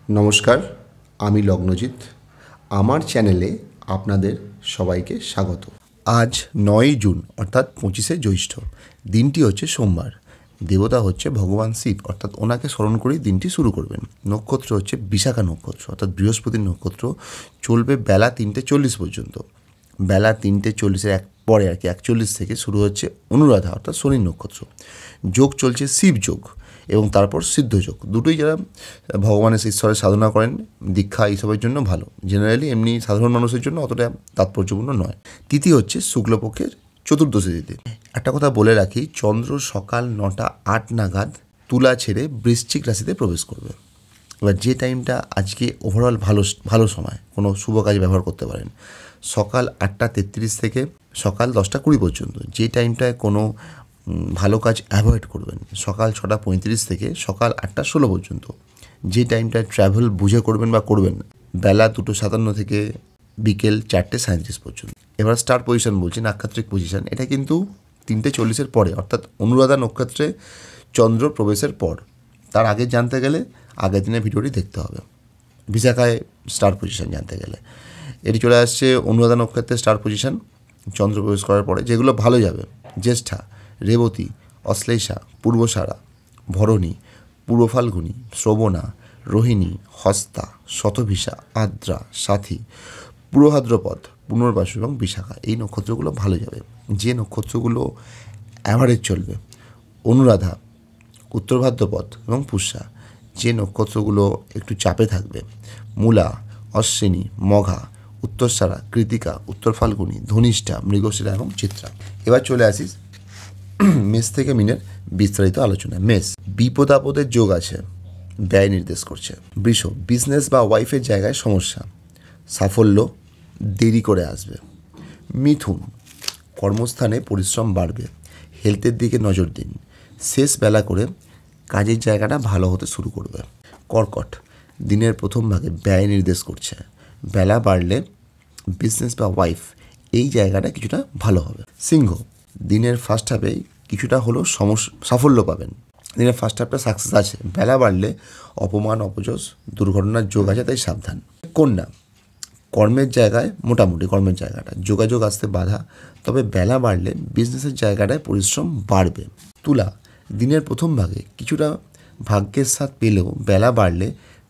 নমস্কার, আমি লগ্নজিৎ। আমার চ্যানেলে আপনাদের সবাইকে স্বাগত। আজ 9ই জুন অর্থাৎ 25শে জ্যৈষ্ঠ। দিনটি হচ্ছে সোমবার। দেবতা হচ্ছে ভগবান শিব, অর্থাৎ ওনাকে স্মরণ করেই দিনটি শুরু করবেন। নক্ষত্র হচ্ছে বিশাখা নক্ষত্র, অর্থাৎ বৃহস্পতির নক্ষত্র। চলবে বেলা 3:40 পর্যন্ত। বেলা 3:40-এর পরে 41 থেকে শুরু হচ্ছে অনুরাধা, অর্থাৎ শনির নক্ষত্র। যোগ চলছে শিব যোগ এবং তারপর সিদ্ধ যোগ। দুটোই যারা ভগবানের ঈশ্বরের সাধনা করেন, দীক্ষা এইসবের জন্য ভালো। জেনারেলি এমনি সাধারণ মানুষের জন্য অতটা তাৎপর্যপূর্ণ নয়। তিথি হচ্ছে শুক্লপক্ষের চতুর্দশী তিথি। একটা কথা বলে রাখি, চন্দ্র সকাল 9:08 নাগাদ তুলা ছেড়ে বৃশ্চিক রাশিতে প্রবেশ করবে। এবার যে টাইমটা আজকে ওভারঅল ভালো সময়, কোনো শুভ কাজে ব্যবহার করতে পারেন। সকাল 8:33 থেকে সকাল 10:20 পর্যন্ত, যে টাইমটায় কোনো ভালো কাজ অ্যাভয়েড করবেন। সকাল 6:35 থেকে সকাল 8:16 পর্যন্ত, যে টাইমটায় ট্রাভেল বুঝে করবেন বা করবেন। বেলা 2:57 থেকে বিকেল 4:37 পর্যন্ত। এবার স্টার পজিশন বলছি, নাক্ষত্রিক পজিশন। এটা কিন্তু 3:40-এর পরে, অর্থাৎ অনুরাধা নক্ষত্রে চন্দ্র প্রবেশের পর। তার আগে জানতে গেলে আগের দিনের ভিডিওটি দেখতে হবে। বিশাখায় স্টার পজিশন জানতে গেলে এটি চলে আসছে অনুরাধা নক্ষত্রের স্টার পজিশন চন্দ্র প্রবেশ করার পরে। যেগুলো ভালো যাবে: জ্যেষ্ঠা, রেবতী, অশ্লেষা, পূর্বসারা, ভরণী, পূর্ব ফাল্গুনী, শ্রবণা, রোহিণী, হস্তা, শতভিষা, আদ্রা, সাথী, পূর্বভাদ্রপদ, পুনর্বাসু এবং বিশাখা। এই নক্ষত্রগুলো ভালো যাবে। যে নক্ষত্রগুলো অ্যাভারেজ চলবে: অনুরাধা, উত্তর ভাদ্রপদ এবং পুষ্যা। যে নক্ষত্রগুলো একটু চাপে থাকবে: মূলা, অশ্বিনী, মঘা, উত্তরসারা, কৃতিকা, উত্তর ফাল্গুনী, ধনিষ্ঠা, মৃগশিরা এবং চিত্রা। এবার চলে আসিস মেষ থেকে মিনের বিস্তারিত আলোচনা। মেষ, বিপদ আপদের যোগ আছে, ব্যয় নির্দেশ করছে। বৃষ, বিজনেস বা ওয়াইফের জায়গায় সমস্যা, সাফল্য দেরি করে আসবে। মিথুন, কর্মস্থানে পরিশ্রম বাড়বে, হেলথের দিকে নজর দিন। শেষ বেলা করে কাজের জায়গাটা ভালো হতে শুরু করবে। কর্কট, দিনের প্রথম ভাগে ব্যয় নির্দেশ করছে, বেলা বাড়লে বিজনেস বা ওয়াইফ এই জায়গাটা কিছুটা ভালো হবে। সিংহ, দিনের ফার্স্ট হাফে কিছুটা হলেও সাফল্য পাবেন। দিনের ফার্স্ট হাফটা সাকসেস আছে, বেলা বাড়লে অপমান, অপযশ, দুর্ঘটনার যোগ আছে, তাই সাবধান। কন্যা, কর্মের জায়গায় মোটামুটি কর্মের জায়গাটা, যোগাযোগ আসতে বাধা, তবে বেলা বাড়লে বিজনেসের জায়গাটায় পরিশ্রম বাড়বে। তুলা, দিনের প্রথম ভাগে কিছুটা ভাগ্যের সাথ পেলেও বেলা বাড়লে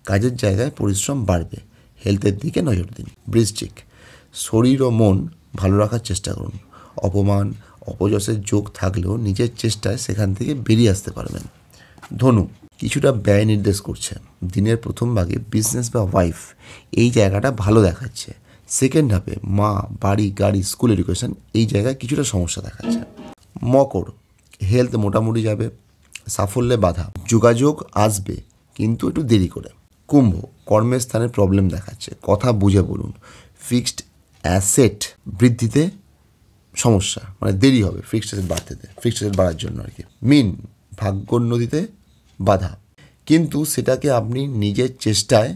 কাজের জায়গায় পরিশ্রম বাড়বে, হেলথের দিকে নজর দিন। বৃশ্চিক, শরীর ও মন ভালো রাখার চেষ্টা করুন। অপমান, অপযশের যোগ থাকলেও নিজের চেষ্টায় সেখান থেকে বেরিয়ে আসতে পারবেন। ধনু, কিছুটা ব্যয় নির্দেশ করছে, দিনের প্রথম ভাগে বিজনেস বা ওয়াইফ এই জায়গাটা ভালো দেখাচ্ছে। সেকেন্ড হাফে মা, বাড়ি, গাড়ি, স্কুল, এডুকেশন এই জায়গায় কিছুটা সমস্যা দেখাচ্ছে। মকর, হেলথ মোটামুটি যাবে, সাফল্যে বাধা, যোগাযোগ আসবে কিন্তু একটু দেরি করে। কুম্ভ, কর্মের স্থানে প্রবলেম দেখাচ্ছে, কথা বুঝে বলুন। ফিক্সড অ্যাসেট বৃদ্ধিতে সমস্যা, মানে দেরি হবে ফিক্সড অ্যাসেট বাড়ার জন্য আর কি। মীন, ভাগ্যোন্নতিতে বাধা, কিন্তু সেটাকে আপনি নিজের চেষ্টায়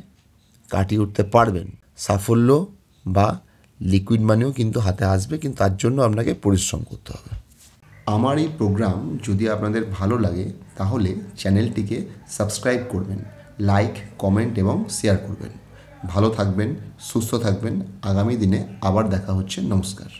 কাটিয়ে উঠতে পারবেন। সাফল্য বা লিকুইড মানিও কিন্তু হাতে আসবে, কিন্তু তার জন্য আপনাকে পরিশ্রম করতে হবে। আমার এই প্রোগ্রাম যদি আপনাদের ভালো লাগে তাহলে চ্যানেলটিকে সাবস্ক্রাইব করবেন, লাইক, কমেন্ট এবং শেয়ার করবেন। ভালো থাকবেন, সুস্থ থাকবেন। আগামী দিনে আবার দেখা হচ্ছে। নমস্কার।